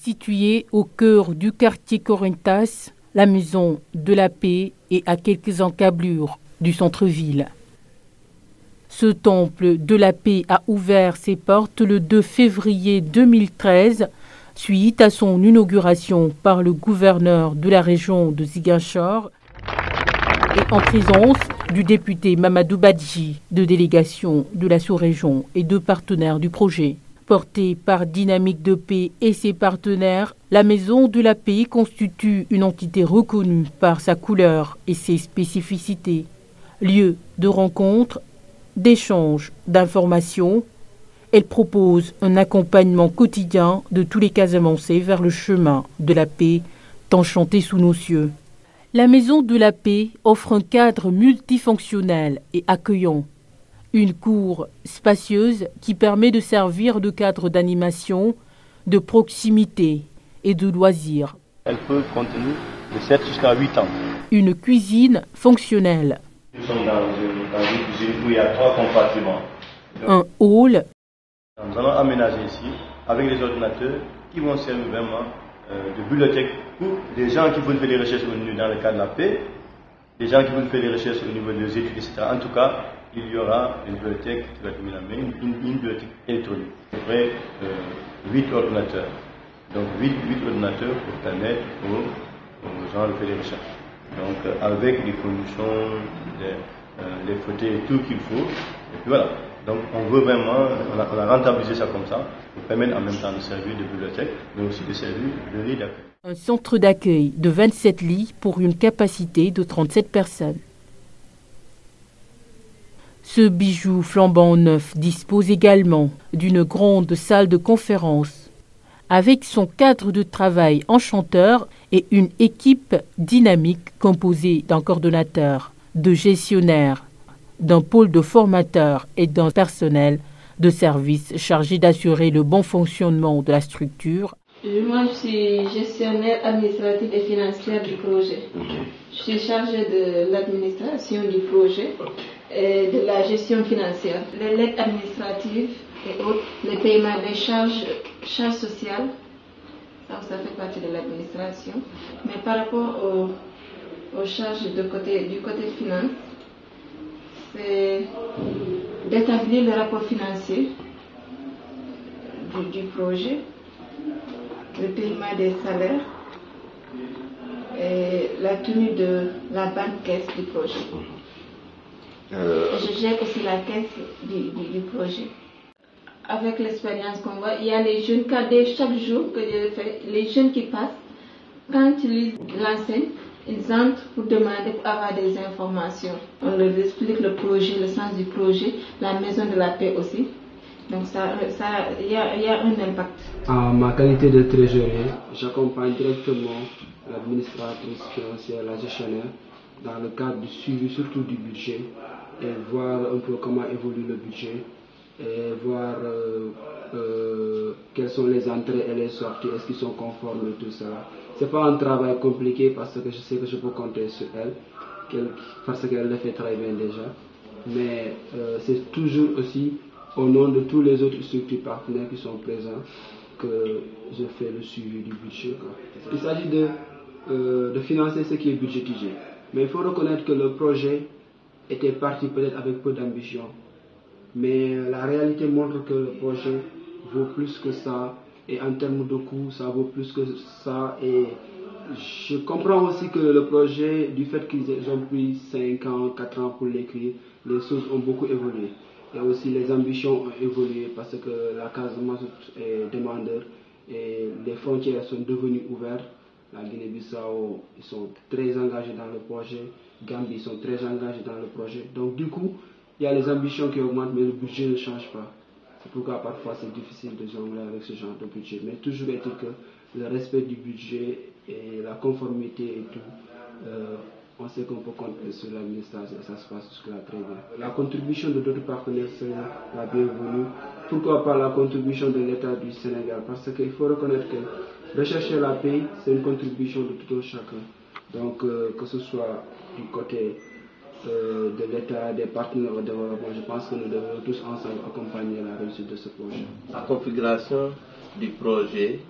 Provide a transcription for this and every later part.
Située au cœur du quartier Corinthas, la Maison de la Paix est à quelques encablures du centre-ville. Ce temple de la paix a ouvert ses portes le 2 février 2013, suite à son inauguration par le gouverneur de la région de Ziguinchor et en présence du député Mamadou Badji, de délégation de la sous-région et de partenaires du projet. Portée par Dynamique de Paix et ses partenaires, la Maison de la Paix constitue une entité reconnue par sa couleur et ses spécificités. Lieu de rencontre, d'échange d'informations, elle propose un accompagnement quotidien de tous les Casamançais vers le chemin de la paix tant chanté sous nos cieux. La Maison de la Paix offre un cadre multifonctionnel et accueillant. Une cour spacieuse qui permet de servir de cadre d'animation, de proximité et de loisirs. Elle peut contenir de 7 jusqu'à 8 ans. Une cuisine fonctionnelle. Nous sommes dans une cuisine où il y a 3 compartiments. Un hall. Nous allons aménager ici avec les ordinateurs qui vont servir vraiment de bibliothèque pour les gens qui veulent faire des recherches dans le cadre de la paix, les gens qui veulent faire des recherches au niveau des études, etc. En tout cas, il y aura une bibliothèque qui va être mise en main, une bibliothèque électronique. À peu près 8 ordinateurs. Donc 8 ordinateurs pour permettre aux gens de faire des recherches. Donc avec les conditions, les fauteuils et tout qu'il faut. Et puis voilà. Donc on veut vraiment, on a rentabilisé ça comme ça, pour permettre en même temps de servir de bibliothèque, mais aussi de servir de lit d'accueil. Un centre d'accueil de 27 lits pour une capacité de 37 personnes. Ce bijou flambant neuf dispose également d'une grande salle de conférence, avec son cadre de travail enchanteur et une équipe dynamique composée d'un coordonnateur, de gestionnaires, d'un pôle de formateurs et d'un personnel de service chargé d'assurer le bon fonctionnement de la structure. Moi, je suis gestionnaire administrative et financière du projet. Je suis chargée de l'administration du projet et de la gestion financière. Les lettres administratives et autres, les paiements des charges sociales, ça fait partie de l'administration. Mais par rapport aux charges du côté finance, c'est d'établir le rapport financier du projet, le paiement des salaires et la tenue de la banque caisse du projet. Je gère aussi la caisse du projet. Avec l'expérience qu'on voit, il y a les jeunes cadets chaque jour que je fais, les jeunes qui passent, quand ils lisent l'enseigne, ils entrent pour demander, pour avoir des informations. On leur explique le projet, le sens du projet, la maison de la paix aussi. Donc il y a un impact. En ma qualité de trésorier, j'accompagne directement l'administratrice financière, la gestionnaire, dans le cadre du suivi surtout du budget et voir un peu comment évolue le budget et voir quelles sont les entrées et les sorties, est-ce qu'ils sont conformes et tout ça. C'est pas un travail compliqué parce que je sais que je peux compter sur elle, parce qu'elle le fait très bien déjà. Mais c'est toujours aussi au nom de tous les autres structures partenaires qui sont présents que je fais le suivi du budget. Il s'agit de financer ce qui est budgétisé. Mais il faut reconnaître que le projet était parti peut-être avec peu d'ambition. Mais la réalité montre que le projet vaut plus que ça. Et en termes de coûts, ça vaut plus que ça. Et je comprends aussi que le projet, du fait qu'ils ont pris 5 ans, 4 ans pour l'écrire, les choses ont beaucoup évolué. Et aussi les ambitions ont évolué parce que la Casamance est demandeur et les frontières sont devenues ouvertes. La Guinée-Bissau, ils sont très engagés dans le projet. Gambie, ils sont très engagés dans le projet. Donc du coup, il y a les ambitions qui augmentent, mais le budget ne change pas. C'est pourquoi parfois c'est difficile de jongler avec ce genre de budget. Mais toujours est-il que le respect du budget et la conformité et tout, on sait qu'on peut compter sur l'administration et ça se passe jusque-là très bien. La contribution de d'autres partenaires serait la bienvenue. Pourquoi pas la contribution de l'État du Sénégal? Parce qu'il faut reconnaître que rechercher la paix, c'est une contribution de tout un chacun. Donc que ce soit du côté de l'État, des partenaires au développement, je pense que nous devons tous ensemble accompagner la réussite de ce projet. La configuration du projet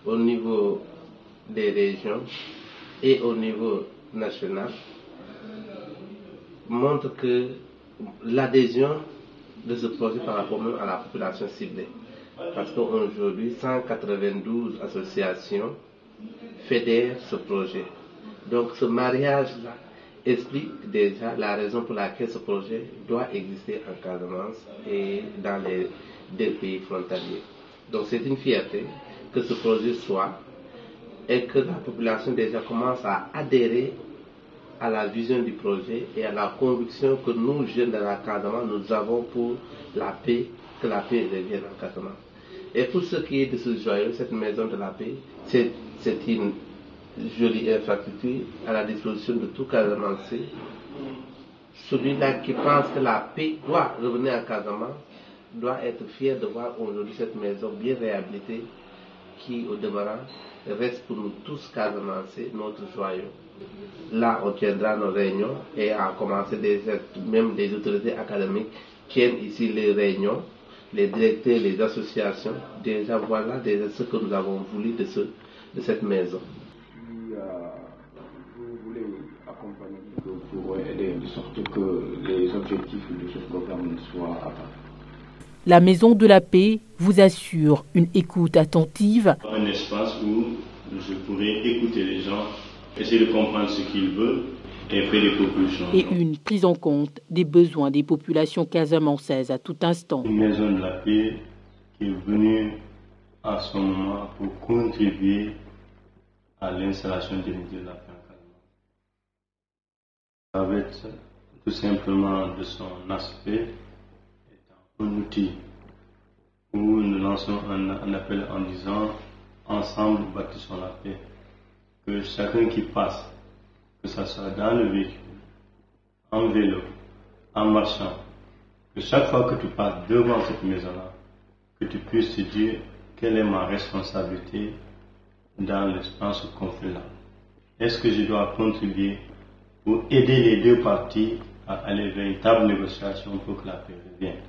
au niveau des régions et au niveau national montre que l'adhésion de ce projet par rapport même à la population ciblée. Parce qu'aujourd'hui, 192 associations fédèrent ce projet. Donc ce mariage-là explique déjà la raison pour laquelle ce projet doit exister en Casamance et dans les deux pays frontaliers. Donc c'est une fierté que ce projet soit et que la population déjà commence à adhérer à la vision du projet et à la conviction que nous, jeunes de la Casamance, nous avons pour la paix, que la paix revienne en Casamance. Et pour ce qui est de ce joyau, cette maison de la paix, c'est une jolie infrastructure à la disposition de tout Casamancé. Celui-là qui pense que la paix doit revenir en Casamance doit être fier de voir aujourd'hui cette maison bien réhabilitée qui, au demeurant, reste pour nous tous Casamancé, notre joyau. Là, on tiendra nos réunions et à commencer même des autorités académiques tiennent ici les réunions, les directeurs, les associations. Déjà, voilà déjà ce que nous avons voulu de cette maison. Vous voulez accompagner pour aider de sorte que les objectifs de ce programme soient atteints. La Maison de la Paix vous assure une écoute attentive. Un espace où je pourrais écouter les gens, essayer de comprendre ce qu'ils veulent et faire des propositions. Et une prise en compte des besoins des populations casamancaises à tout instant. Une Maison de la Paix qui est venue à ce moment pour contribuer à l'installation des médias de la paix en Casamance. Avec tout simplement de son aspect un outil où nous lançons un appel en disant ensemble bâtissons la paix. Que chacun qui passe, que ce soit dans le véhicule, en vélo, en marchant, que chaque fois que tu passes devant cette maison-là, que tu puisses te dire quelle est ma responsabilité dans ce conflit-là. Est-ce que je dois contribuer pour aider les deux parties à aller vers une table de négociation pour que la paix revienne?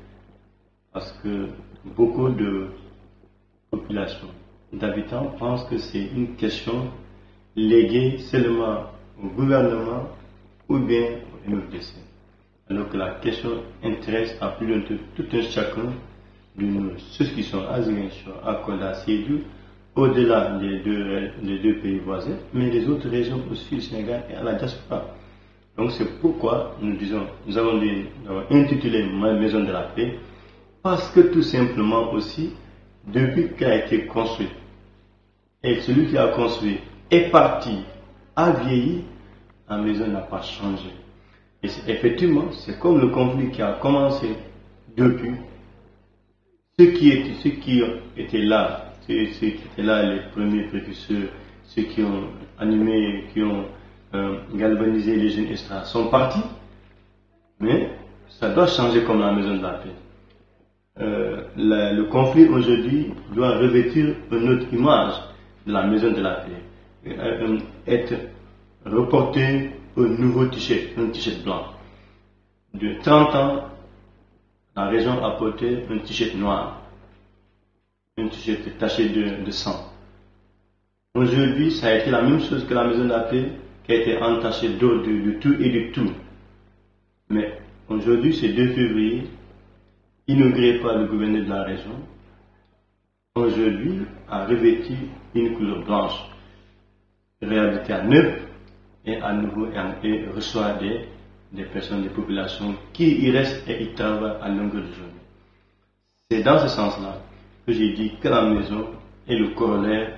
Parce que beaucoup de populations, d'habitants pensent que c'est une question léguée seulement au gouvernement ou bien au MFDC. Alors que la question intéresse à plus de tout un chacun de nous, ceux qui sont à Ziguinchor, à Kolda, Sédhiou, au-delà des deux pays voisins, mais les autres régions aussi, du Sénégal et à la diaspora. Donc c'est pourquoi nous avons intitulé Maison de la Paix, parce que tout simplement aussi, depuis qu'elle a été construite, et celui qui a construit est parti, a vieilli, la maison n'a pas changé. Et effectivement, c'est comme le conflit qui a commencé depuis. Ceux qui étaient là, les premiers précurseurs, ceux qui ont animé, qui ont galvanisé les jeunes extra, sont partis. Mais ça doit changer comme la maison de la paix. Le conflit aujourd'hui doit revêtir une autre image de la maison de la paix, être reporté au nouveau t-shirt, un t-shirt blanc. De 30 ans, la région a porté un t-shirt noir, un t-shirt taché de sang. Aujourd'hui, ça a été la même chose que la maison de la paix qui a été entachée d'eau, de tout et de tout. Mais aujourd'hui, c'est 2 février, inauguré par le gouverneur de la région, aujourd'hui a revêtu une couleur blanche, réhabilité à neuf et à nouveau et reçoit des personnes, des populations qui y restent et y travaillent à longueur de journée. C'est dans ce sens-là que j'ai dit que la maison est le corollaire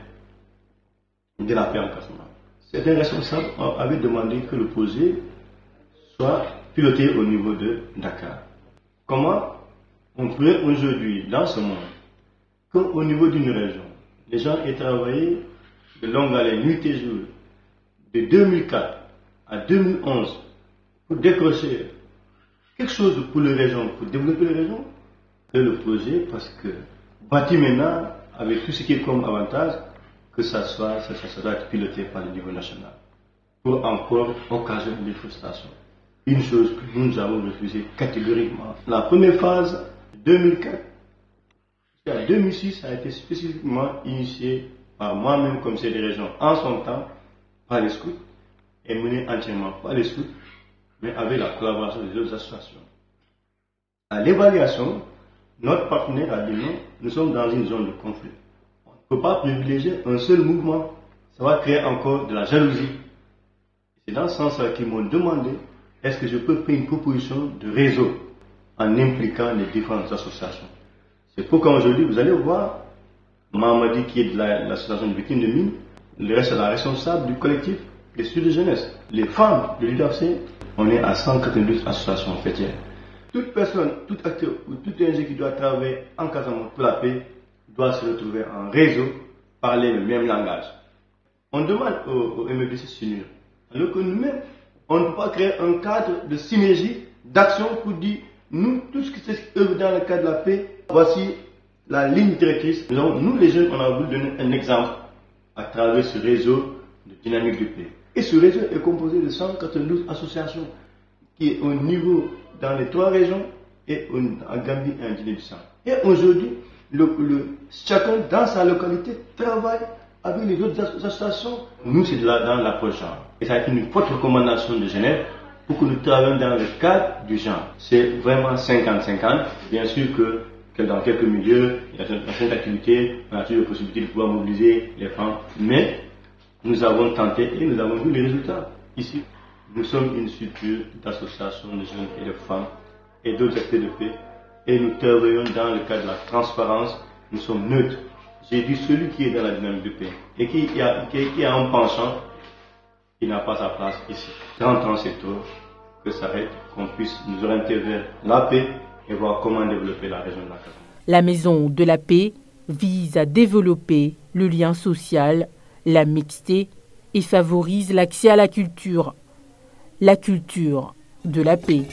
de la paix en Casamance. Certains responsables avaient demandé que le projet soit piloté au niveau de Dakar. Comment on pourrait aujourd'hui, dans ce monde, qu'au niveau d'une région, les gens aient travaillé de longue haleine, nuit et jour, de 2004 à 2011, pour décrocher quelque chose pour les régions, pour développer les régions, et le projet, parce que bâti maintenant, avec tout ce qui est comme avantage, que ça doit être piloté par le niveau national, pour encore occasionner des frustrations. Une chose que nous avons refusée catégoriquement. La première phase, 2004, jusqu'à 2006, a été spécifiquement initiée par moi-même, commissaire des régions, en son temps, par les scouts, et menée entièrement par les scouts, mais avec la collaboration des autres associations. À l'évaluation, notre partenaire a dit non, nous sommes dans une zone de conflit. On ne peut pas privilégier un seul mouvement, ça va créer encore de la jalousie. C'est dans ce sens-là qu'ils m'ont demandé est-ce que je peux faire une proposition de réseau en impliquant les différentes associations. C'est pourquoi aujourd'hui, vous allez voir, Mamadi qui est de l'association de victimes de mines, le reste est la responsable du collectif des studios de jeunesse. Les femmes de l'UDAFC, on est à 192 associations fêtières. Toute personne, tout acteur ou tout ONG qui doit travailler en Casamance pour la paix doit se retrouver en réseau, parler le même langage. On demande au MFDC de s'unir. Alors que nous-mêmes, on ne peut pas créer un cadre de synergie, d'action pour dire, nous, tout ce qui s'œuvre dans le cadre de la paix, voici la ligne directrice. Nous, les jeunes, on a voulu donner un exemple à travers ce réseau de dynamique de paix. Et ce réseau est composé de 192 associations qui est au niveau dans les 3 régions et en Gambie et en Guinée-Bissau. Et aujourd'hui, chacun dans sa localité travaille avec les autres associations. Nous, c'est dans l'approche genre. Et ça a été une forte recommandation de Genève pour que nous travaillions dans le cadre du genre. C'est vraiment 50-50. Bien sûr que dans quelques milieux, il y a certaines activités, on a toujours la possibilité de pouvoir mobiliser les femmes. Mais nous avons tenté et nous avons vu les résultats. Ici, nous sommes une structure d'associations de jeunes et de femmes et d'autres acteurs de paix. Et nous travaillons dans le cadre de la transparence. Nous sommes neutres. J'ai dit celui qui est dans la dynamique de paix et qui a un penchant, il n'a pas sa place ici. 30 ans c'est tôt que ça arrête, qu'on puisse nous orienter vers la paix et voir comment développer la région de la Casamance. La Maison de la Paix vise à développer le lien social, la mixité et favorise l'accès à la culture de la paix.